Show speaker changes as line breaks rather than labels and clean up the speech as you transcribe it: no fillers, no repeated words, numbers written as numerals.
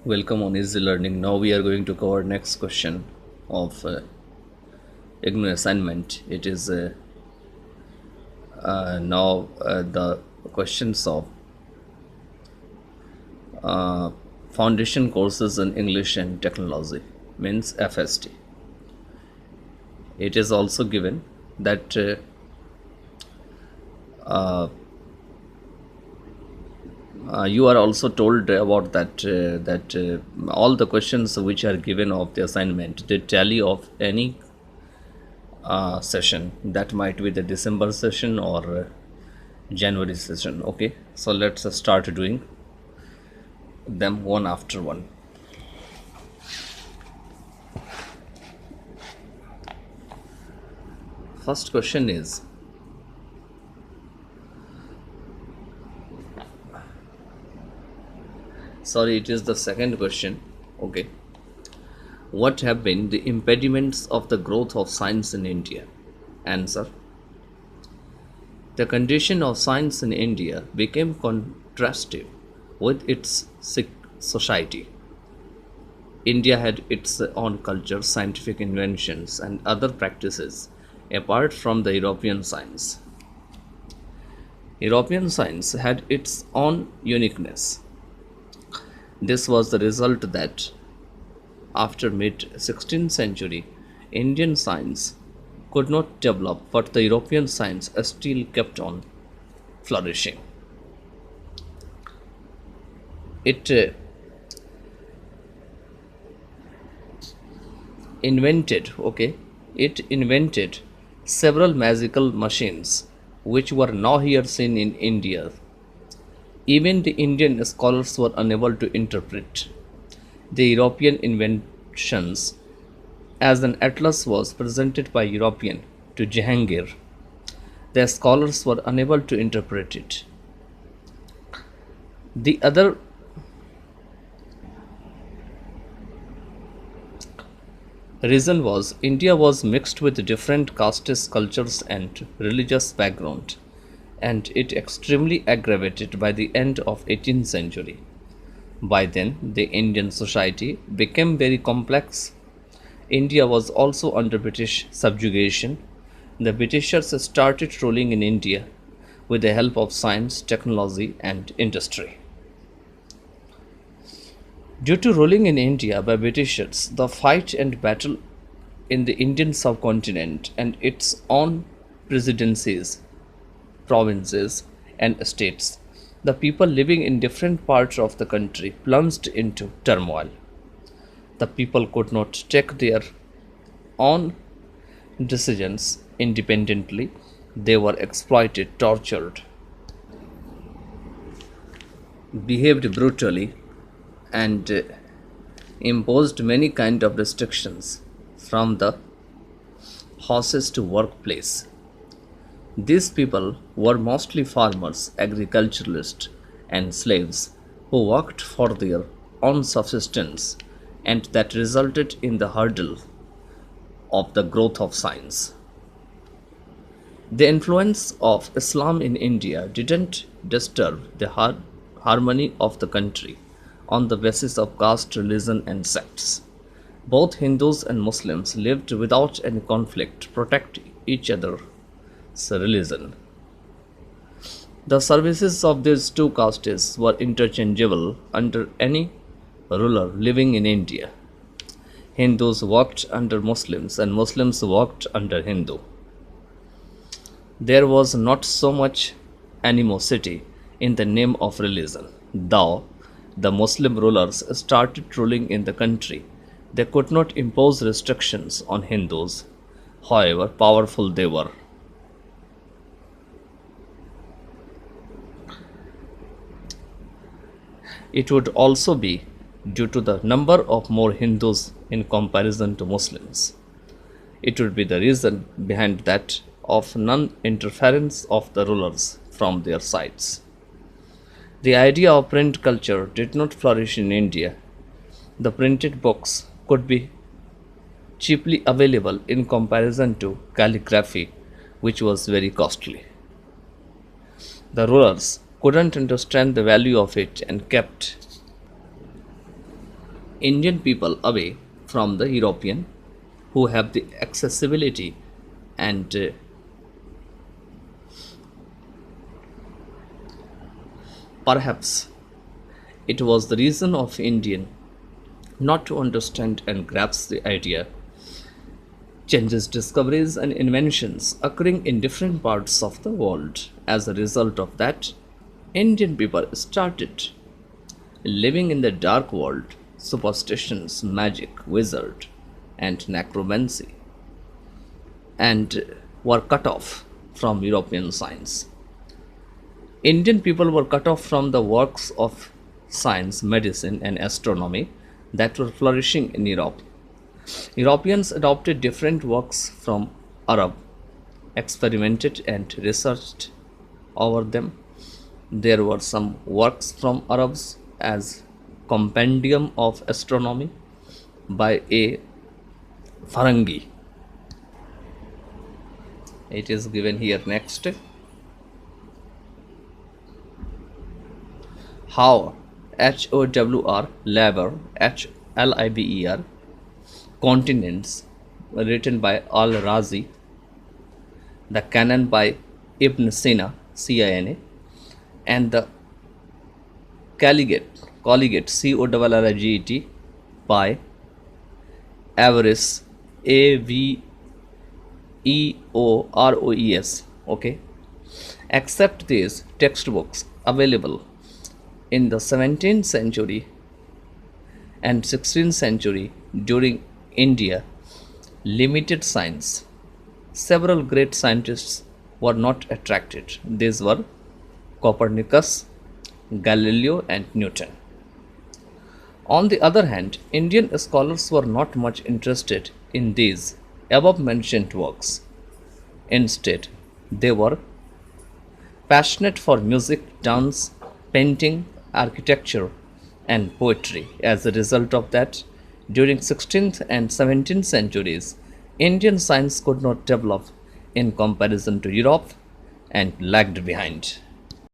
Welcome on Easy Learning. Now we are going to cover next question of Ignou assignment. It is now the questions of foundation courses in English and technology, means FST. It is also given that you are also told about that all the questions which are given of the assignment, they tally of any session, that might be the December session or January session. Okay, so let's start doing them one after one. First question is, sorry, it is the second question. Okay, what have been the impediments of the growth of science in India? Answer: the condition of science in India became contrastive with its society. India had its own culture, scientific inventions, and other practices apart from the European science. European science had its own uniqueness. This was the result that after mid-16th century, Indian science could not develop, but the European science still kept on flourishing. It invented several magical machines which were now here seen in India. Even the Indian scholars were unable to interpret the European inventions. As an atlas was presented by European to Jahangir, the scholars were unable to interpret it. The other reason was India was mixed with different castes, cultures, and religious background, and it extremely aggravated by the end of 18th century. By then, the Indian society became very complex. India was also under British subjugation. The Britishers started ruling in India with the help of science, technology, and industry. Due to ruling in India by Britishers, the fight and battle in the Indian subcontinent and its own presidencies, provinces, and states, the people living in different parts of the country plunged into turmoil. The people could not take their own decisions independently. They were exploited, tortured, behaved brutally, and imposed many kind of restrictions, from the houses to workplace. These people were mostly farmers, agriculturalists, and slaves who worked for their own subsistence, and that resulted in the hurdle of the growth of science. The influence of Islam in India didn't disturb the harmony of the country on the basis of caste, religion, and sects. Both Hindus and Muslims lived without any conflict, protect each other's religion. The services of these two castes were interchangeable under any ruler living in India. Hindus worked under Muslims and Muslims worked under Hindu. There was not so much animosity in the name of religion. Though the Muslim rulers started ruling in the country, they could not impose restrictions on Hindus, however powerful they were. It would also be due to the number of more Hindus in comparison to Muslims. It would be the reason behind that of non-interference of the rulers from their sides. The idea of print culture did not flourish in India. The printed books could be cheaply available in comparison to calligraphy, which was very costly. The rulers couldn't understand the value of it and kept Indian people away from the European who have the accessibility and perhaps it was the reason of Indian not to understand and grasp the idea changes, discoveries, and inventions occurring in different parts of the world. As a result of that, Indian people started living in the dark world, superstitions, magic, wizard, and necromancy, and were cut off from European science. Indian people were cut off from the works of science, medicine, and astronomy that were flourishing in Europe. Europeans adopted different works from Arab, experimented and researched over them. There were some works from Arabs as Compendium of Astronomy by a Farangi. It is given here next. Howr, Howr, Labour, Liber, Continents, written by Al Razi, the Canon by Ibn Sina, Cina, and the Collegiate, Corriget, by Averoes, Averoes. Okay, except these textbooks available in the 17th century and 16th century during India limited science. Several great scientists were not attracted. These were Copernicus, Galileo, and Newton. On the other hand, Indian scholars were not much interested in these above mentioned works. Instead, they were passionate for music, dance, painting, architecture, and poetry. As a result of that, during 16th and 17th centuries, Indian science could not develop in comparison to Europe and lagged behind.